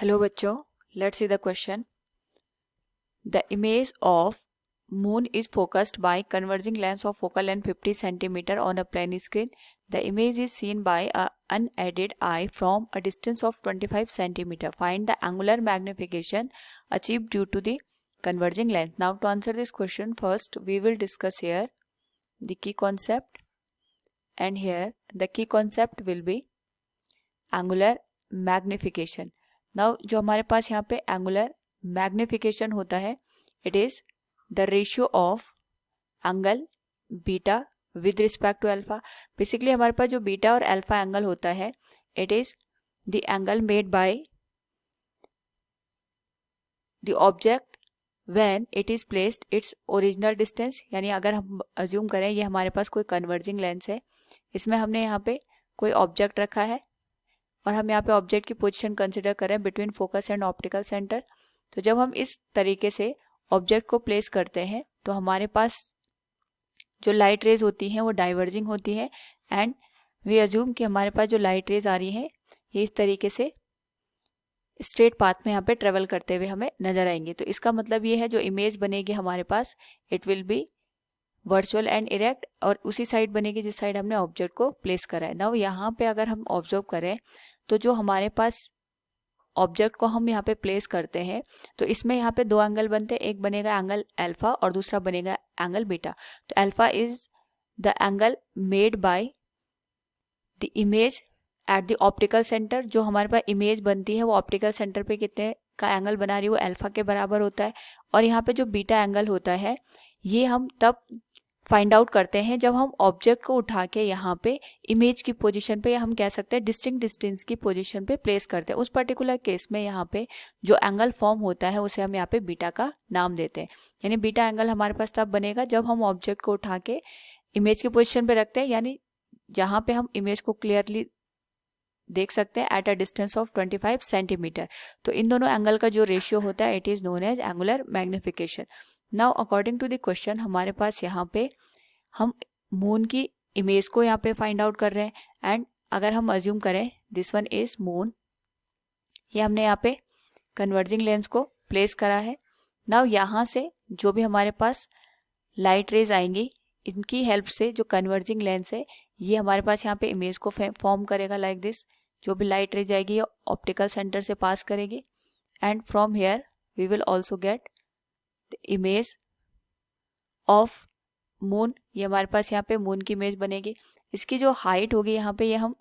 Hello बच्चों, let's see the question. The image of moon is focused by converging lens of focal length 50 cm on a plane screen. The image is seen by an unaided eye from a distance of 25 cm. Find the angular magnification achieved due to the converging lens. Now to answer this question, first we will discuss here the key concept, and here the key concept will be angular magnification. नाउ जो हमारे पास यहाँ पे angular magnification होता है, it is the ratio of angle beta with respect to alpha. Basically हमारे पास जो बीटा और अल्फा एंगल होता है, it is the angle made by the object when it is placed its original distance. यानी अगर हम अज्यूम करें ये हमारे पास कोई कन्वर्जिंग लेंस है, इसमें हमने यहाँ पे कोई ऑब्जेक्ट रखा है और हम यहाँ पे ऑब्जेक्ट की पोजीशन कंसिडर करें between focus and optical centre. तो जब हम इस तरीके से ऑब्जेक्ट को प्लेस करते हैं तो हमारे पास जो लाइट रेज होती हैं वो डाइवर्जिंग होती है, एंड वी अज्यूम कि हमारे पास जो लाइट रेज आ रही हैं ये इस तरीके से स्ट्रेट पाथ में यहाँ पे ट्रेवल करते हुए हमें नजर आएंगे. तो इसका मतलब ये है जो इमेज बनेगी हमारे पास, it will be virtual and erect, और उसी साइड बनेगी जिस साइड हमने ऑब्जेक्ट को प्लेस करा है. नाउ यहाँ पे अगर हम ऑब्जर्व करें तो जो हमारे पास ऑब्जेक्ट को हम यहाँ पे प्लेस करते हैं तो इसमें यहाँ पे दो एंगल बनते हैं. एक बनेगा एंगल अल्फा और दूसरा बनेगा एंगल बीटा. तो alpha is the angle made by the image at the optical centre. जो हमारे पास इमेज बनती है वो ऑप्टिकल सेंटर पे कितने का एंगल बना रही है, वो अल्फा के बराबर होता है. और यहाँ पे जो बीटा एंगल होता है ये हम तब फाइंड आउट करते हैं जब हम ऑब्जेक्ट को उठा के यहाँ पे इमेज की पोजीशन पे, या हम कह सकते हैं डिस्टिंक्ट डिस्टेंस की पोजीशन पे प्लेस करते हैं. उस पर्टिकुलर केस में यहाँ पे जो एंगल फॉर्म होता है उसे हम यहाँ पे बीटा का नाम देते हैं. यानी बीटा एंगल हमारे पास तब बनेगा जब हम ऑब्जेक्ट को उठा के इमेज की पोजिशन पे रखते हैं, यानी जहाँ पे हम इमेज को क्लियरली देख सकते हैं at a distance of 25 centimetre. तो इन दोनों एंगल का जो रेशियो होता है it is known as angular magnification. Now according to the question हमारे पास यहाँ पे हम मून की इमेज को यहाँ पे फाइंड आउट कर रहे हैं, एंड अगर हम अज्यूम करें दिस वन इज मून, ये हमने यहाँ पे कन्वर्जिंग लेंस को प्लेस करा है. नाउ यहाँ से जो भी हमारे पास लाइट रेज आएंगी इनकी हेल्प से जो कन्वर्जिंग लेंस है ये हमारे पास यहाँ पे इमेज को फॉर्म करेगा लाइक दिस. जो भी लाइट रेज आएगी ये ऑप्टिकल सेंटर से पास करेगी, and from here we will also get the image of moon. ये हमारे पास यहाँ पे मून की इमेज बनेगी. इसकी जो हाइट होगी यहाँ पे ये हम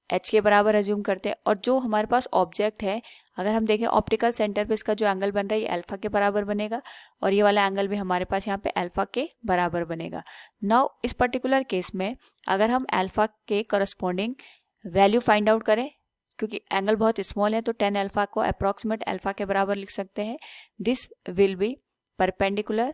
h के बराबर अज्यूम करते हैं, और जो हमारे पास ऑब्जेक्ट है अगर हम देखें ऑप्टिकल सेंटर पे इसका जो एंगल बन रहा है ये अल्फा के बराबर बनेगा, और ये वाला एंगल भी हमारे पास यहाँ पे अल्फा के बराबर बनेगा. नाउ इस पर्टिकुलर केस में अगर हम अल्फा के करस्पॉन्डिंग वैल्यू फाइंड आउट करें, क्योंकि एंगल बहुत स्मॉल है तो 10 अल्फा को अप्रॉक्सीमेट अल्फा के बराबर लिख सकते हैं. This will B perpendicular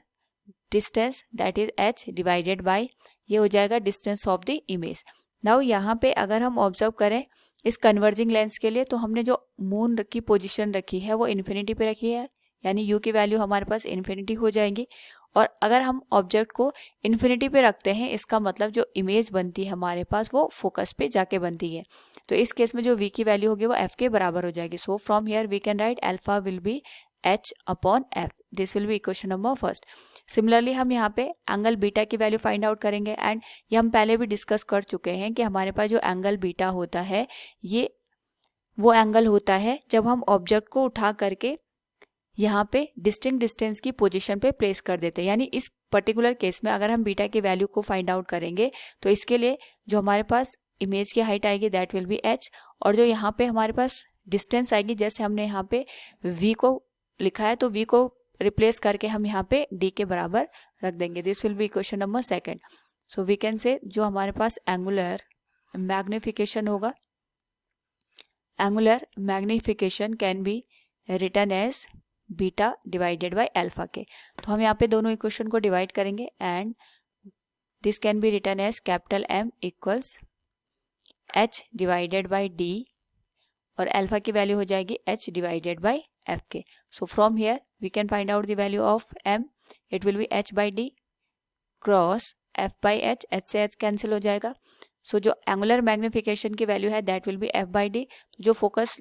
distance that is h divided bye, ये हो जाएगा distance of the image. Now यहाँ पे अगर हम ऑब्जर्व करें इस कन्वर्जिंग लेंस के लिए तो हमने जो मून की पोजीशन रखी है वो इन्फिनिटी पे रखी है, यानी u की वैल्यू हमारे पास इन्फिनिटी हो जाएगी. और अगर हम ऑब्जेक्ट को इन्फिनिटी पे रखते हैं इसका मतलब जो इमेज बनती है हमारे पास वो फोकस पे जाके बनती है. तो इस केस में जो v की वैल्यू होगी वो f के बराबर हो जाएगी. So from here we can write alpha will be h upon f. This will be equation number first. Similarly हम यहाँ पे एंगल बीटा की वैल्यू फाइंड आउट करेंगे, एंड ये हम पहले भी डिस्कस कर चुके हैं कि हमारे पास जो एंगल बीटा होता है ये वो एंगल होता है जब हम ऑब्जेक्ट को उठा करके यहाँ पे डिस्टिंक्ट डिस्टेंस की पोजीशन पे प्लेस कर देते हैं. यानी इस पर्टिकुलर केस में अगर हम बीटा की वैल्यू को फाइंड आउट करेंगे तो इसके लिए जो हमारे पास इमेज की हाइट आएगी दैट विल बी h, और जो यहाँ पे हमारे पास डिस्टेंस आएगी, जैसे हमने यहाँ पे v को लिखा है तो v को रिप्लेस करके हम यहाँ पे d के बराबर रख देंगे. This will be equation number second. So we can say जो हमारे पास एंगुलर मैग्निफिकेशन होगा, angular magnification can be written as beta divided by alpha के. तो हम यहाँ पे दोनों इक्वेशन को डिवाइड करेंगे, and this can be written as capital M equals h divided by d, और अल्फा की वैल्यू हो जाएगी h डिवाइडेड बाय f के. So from here we can find out the value of m. It will be h by d cross f by h. h से h cancel हो जाएगा. So जो angular magnification की value है that will be F by D. जो focus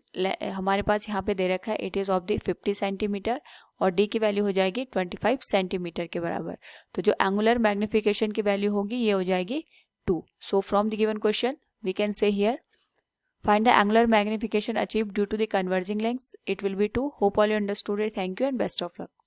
हमारे पास यहाँ पे दे रखा है it is of the 50 centimetre और डी की वैल्यू हो जाएगी 25 सेंटीमीटर के बराबर। तो जो एंगुलर मैग्निफिकेशन की वैल्यू होगी ये हो जाएगी 2। So from the given question we can say here find the angular magnification achieved due to the converging lengths. It will be 2. Hope all you understood it. Thank you and best of luck.